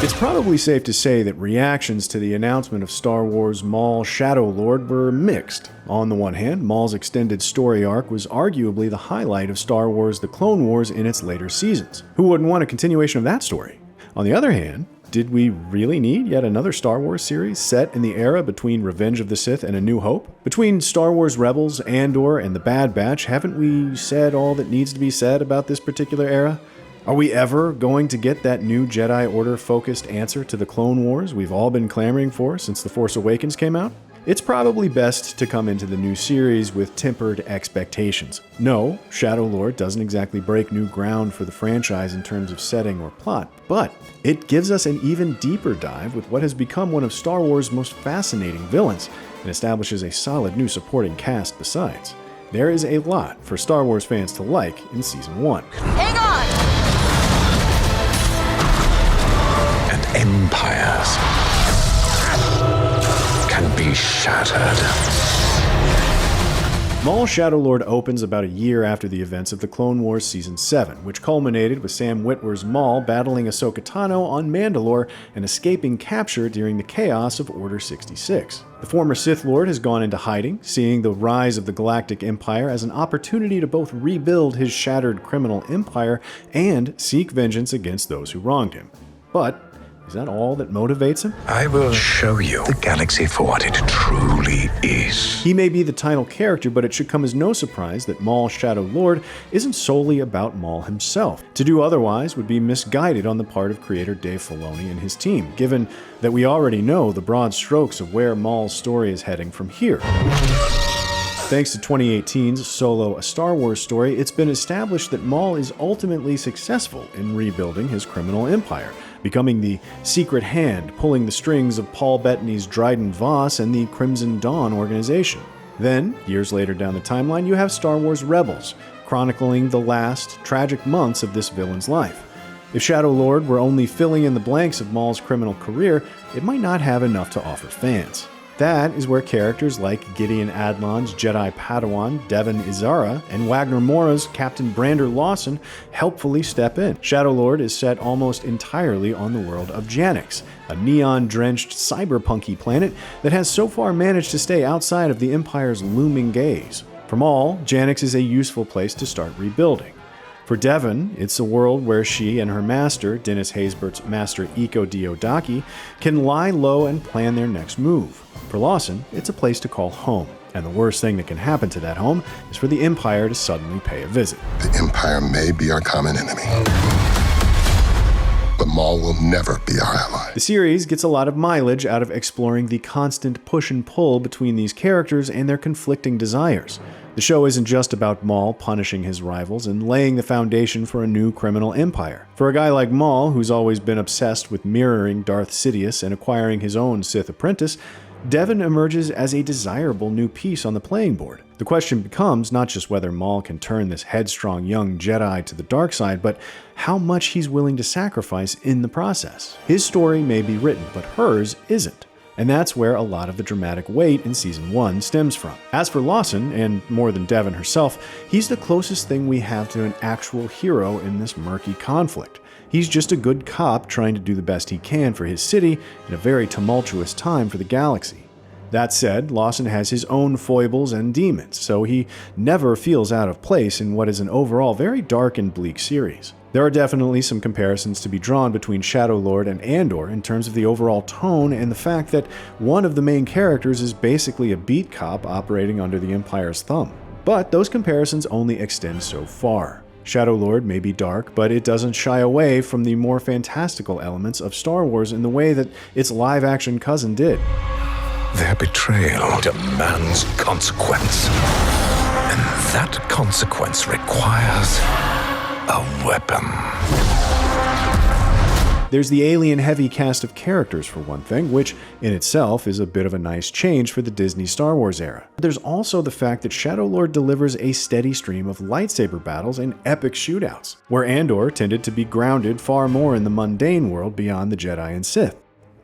It's probably safe to say that reactions to the announcement of Star Wars Maul Shadow Lord were mixed. On the one hand, Maul's extended story arc was arguably the highlight of Star Wars The Clone Wars in its later seasons. Who wouldn't want a continuation of that story? On the other hand, did we really need yet another Star Wars series set in the era between Revenge of the Sith and A New Hope? Between Star Wars Rebels, Andor, and The Bad Batch, haven't we said all that needs to be said about this particular era? Are we ever going to get that new Jedi Order-focused answer to the Clone Wars we've all been clamoring for since The Force Awakens came out? It's probably best to come into the new series with tempered expectations. No, Shadow Lord doesn't exactly break new ground for the franchise in terms of setting or plot, but it gives us an even deeper dive with what has become one of Star Wars' most fascinating villains, and establishes a solid new supporting cast besides. There is a lot for Star Wars fans to like in Season 1. Hang on! And empires can be shattered. Maul Shadow Lord opens about a year after the events of The Clone Wars Season 7, which culminated with Sam Witwer's Maul battling Ahsoka Tano on Mandalore and escaping capture during the chaos of Order 66. The former Sith Lord has gone into hiding, seeing the rise of the Galactic Empire as an opportunity to both rebuild his shattered criminal empire and seek vengeance against those who wronged him. But is that all that motivates him? I will show you the galaxy for what it truly is. He may be the title character, but it should come as no surprise that Maul Shadow Lord isn't solely about Maul himself. To do otherwise would be misguided on the part of creator Dave Filoni and his team, given that we already know the broad strokes of where Maul's story is heading from here. Thanks to 2018's Solo: A Star Wars Story, it's been established that Maul is ultimately successful in rebuilding his criminal empire, becoming the secret hand pulling the strings of Paul Bettany's Dryden Voss and the Crimson Dawn organization. Then, years later down the timeline, you have Star Wars Rebels, chronicling the last, tragic months of this villain's life. If Shadow Lord were only filling in the blanks of Maul's criminal career, it might not have enough to offer fans. That is where characters like Gideon Adlon's Jedi Padawan Devon Izara and Wagner Moura's Captain Brander Lawson helpfully step in. Shadow Lord is set almost entirely on the world of Janix, a neon-drenched cyberpunky planet that has so far managed to stay outside of the Empire's looming gaze. For Maul, Janix is a useful place to start rebuilding. For Devon, it's a world where she and her master, Dennis Haysbert's master Iko Diodaki, can lie low and plan their next move. For Lawson, it's a place to call home, and the worst thing that can happen to that home is for the Empire to suddenly pay a visit. The Empire may be our common enemy, but Maul will never be our ally. The series gets a lot of mileage out of exploring the constant push and pull between these characters and their conflicting desires. The show isn't just about Maul punishing his rivals and laying the foundation for a new criminal empire. For a guy like Maul, who's always been obsessed with mirroring Darth Sidious and acquiring his own Sith apprentice, Devon emerges as a desirable new piece on the playing board. The question becomes not just whether Maul can turn this headstrong young Jedi to the dark side, but how much he's willing to sacrifice in the process. His story may be written, but hers isn't. And that's where a lot of the dramatic weight in Season 1 stems from. As for Lawson, and more than Devon herself, he's the closest thing we have to an actual hero in this murky conflict. He's just a good cop trying to do the best he can for his city in a very tumultuous time for the galaxy. That said, Lawson has his own foibles and demons, so he never feels out of place in what is an overall very dark and bleak series. There are definitely some comparisons to be drawn between Shadow Lord and Andor in terms of the overall tone and the fact that one of the main characters is basically a beat cop operating under the Empire's thumb. But those comparisons only extend so far. Shadow Lord may be dark, but it doesn't shy away from the more fantastical elements of Star Wars in the way that its live-action cousin did. Their betrayal demands consequence, and that consequence requires a weapon. There's the alien-heavy cast of characters, for one thing, which in itself is a bit of a nice change for the Disney Star Wars era. There's also the fact that Shadow Lord delivers a steady stream of lightsaber battles and epic shootouts, where Andor tended to be grounded far more in the mundane world beyond the Jedi and Sith.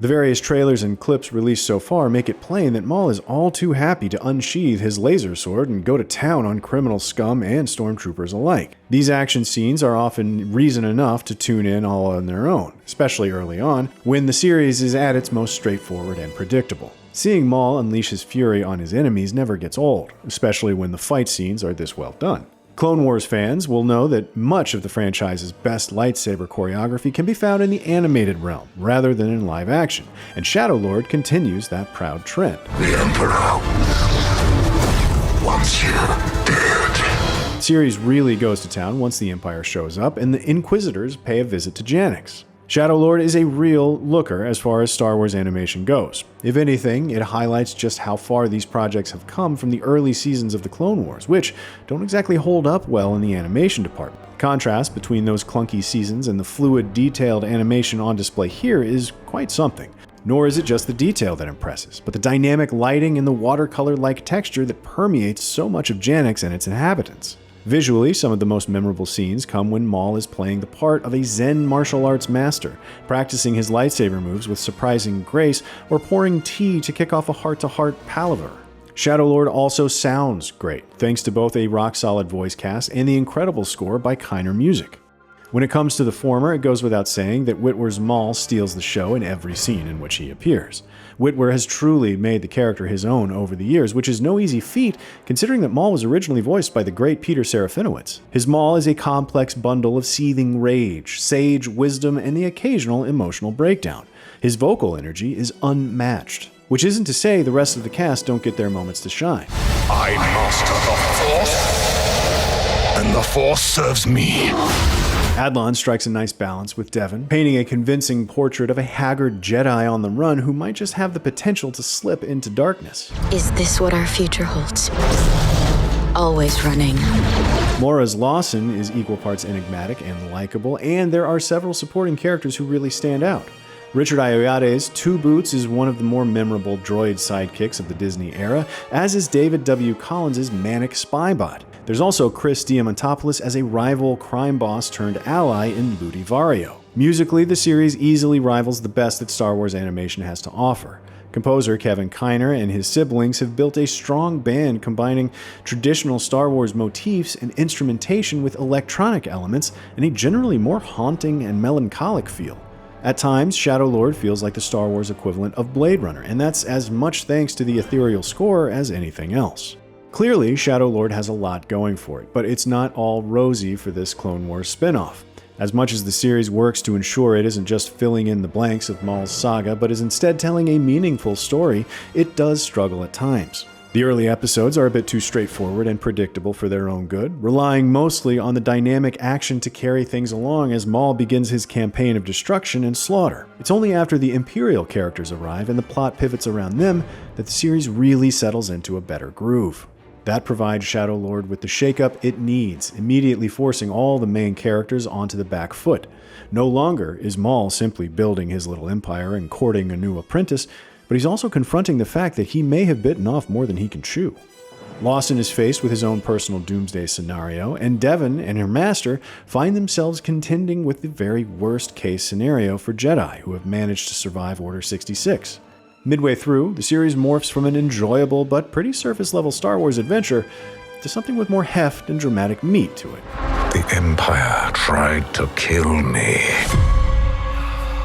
The various trailers and clips released so far make it plain that Maul is all too happy to unsheath his laser sword and go to town on criminal scum and stormtroopers alike. These action scenes are often reason enough to tune in all on their own, especially early on, when the series is at its most straightforward and predictable. Seeing Maul unleash his fury on his enemies never gets old, especially when the fight scenes are this well done. Clone Wars fans will know that much of the franchise's best lightsaber choreography can be found in the animated realm, rather than in live action, and Shadow Lord continues that proud trend. The Emperor wants you dead. The series really goes to town once the Empire shows up, and the Inquisitors pay a visit to Janix. Shadow Lord is a real looker as far as Star Wars animation goes. If anything, it highlights just how far these projects have come from the early seasons of the Clone Wars, which don't exactly hold up well in the animation department. Contrast between those clunky seasons and the fluid, detailed animation on display here is quite something. Nor is it just the detail that impresses, but the dynamic lighting and the watercolor-like texture that permeates so much of Janix and its inhabitants. Visually, some of the most memorable scenes come when Maul is playing the part of a Zen martial arts master, practicing his lightsaber moves with surprising grace, or pouring tea to kick off a heart-to-heart palaver. Shadow Lord also sounds great, thanks to both a rock-solid voice cast and the incredible score by Kiner Music. When it comes to the former, it goes without saying that Witwer's Maul steals the show in every scene in which he appears. Witwer has truly made the character his own over the years, which is no easy feat considering that Maul was originally voiced by the great Peter Serafinowicz. His Maul is a complex bundle of seething rage, sage wisdom, and the occasional emotional breakdown. His vocal energy is unmatched, which isn't to say the rest of the cast don't get their moments to shine. I master the Force, and the Force serves me. Adlon strikes a nice balance with Devon, painting a convincing portrait of a haggard Jedi on the run who might just have the potential to slip into darkness. Is this what our future holds? Always running. Moura's Lawson is equal parts enigmatic and likable, and there are several supporting characters who really stand out. Richard Ayoade's Two Boots is one of the more memorable droid sidekicks of the Disney era, as is David W. Collins' manic spybot. There's also Chris Diamantopoulos as a rival crime boss turned ally in Ludi Vario. Musically, the series easily rivals the best that Star Wars animation has to offer. Composer Kevin Kiner and his siblings have built a strong band combining traditional Star Wars motifs and instrumentation with electronic elements and a generally more haunting and melancholic feel. At times, Shadow Lord feels like the Star Wars equivalent of Blade Runner, and that's as much thanks to the ethereal score as anything else. Clearly, Shadow Lord has a lot going for it, but it's not all rosy for this Clone Wars spin-off. As much as the series works to ensure it isn't just filling in the blanks of Maul's saga, but is instead telling a meaningful story, it does struggle at times. The early episodes are a bit too straightforward and predictable for their own good, relying mostly on the dynamic action to carry things along as Maul begins his campaign of destruction and slaughter. It's only after the Imperial characters arrive and the plot pivots around them that the series really settles into a better groove. That provides Shadow Lord with the shakeup it needs, immediately forcing all the main characters onto the back foot. No longer is Maul simply building his little empire and courting a new apprentice, but he's also confronting the fact that he may have bitten off more than he can chew. Lawson is faced with his own personal doomsday scenario, and Devon and her master find themselves contending with the very worst-case scenario for Jedi who have managed to survive Order 66. Midway through, the series morphs from an enjoyable but pretty surface-level Star Wars adventure to something with more heft and dramatic meat to it. The Empire tried to kill me.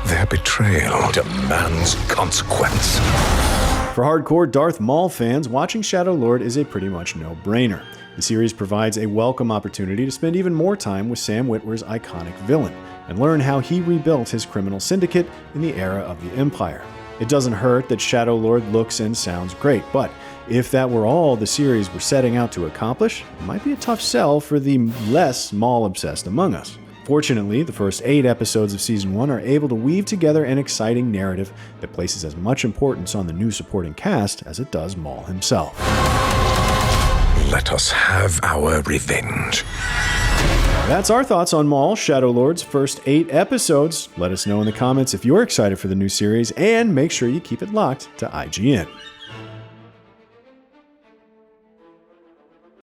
Their betrayal demands consequence. For hardcore Darth Maul fans, watching Shadow Lord is a pretty much no-brainer. The series provides a welcome opportunity to spend even more time with Sam Witwer's iconic villain, and learn how he rebuilt his criminal syndicate in the era of the Empire. It doesn't hurt that Shadow Lord looks and sounds great, but if that were all the series were setting out to accomplish, it might be a tough sell for the less Maul-obsessed among us. Fortunately, the first 8 episodes of Season 1 are able to weave together an exciting narrative that places as much importance on the new supporting cast as it does Maul himself. Let us have our revenge. That's our thoughts on Maul, Shadow Lord's first 8 episodes. Let us know in the comments if you're excited for the new series, and make sure you keep it locked to IGN.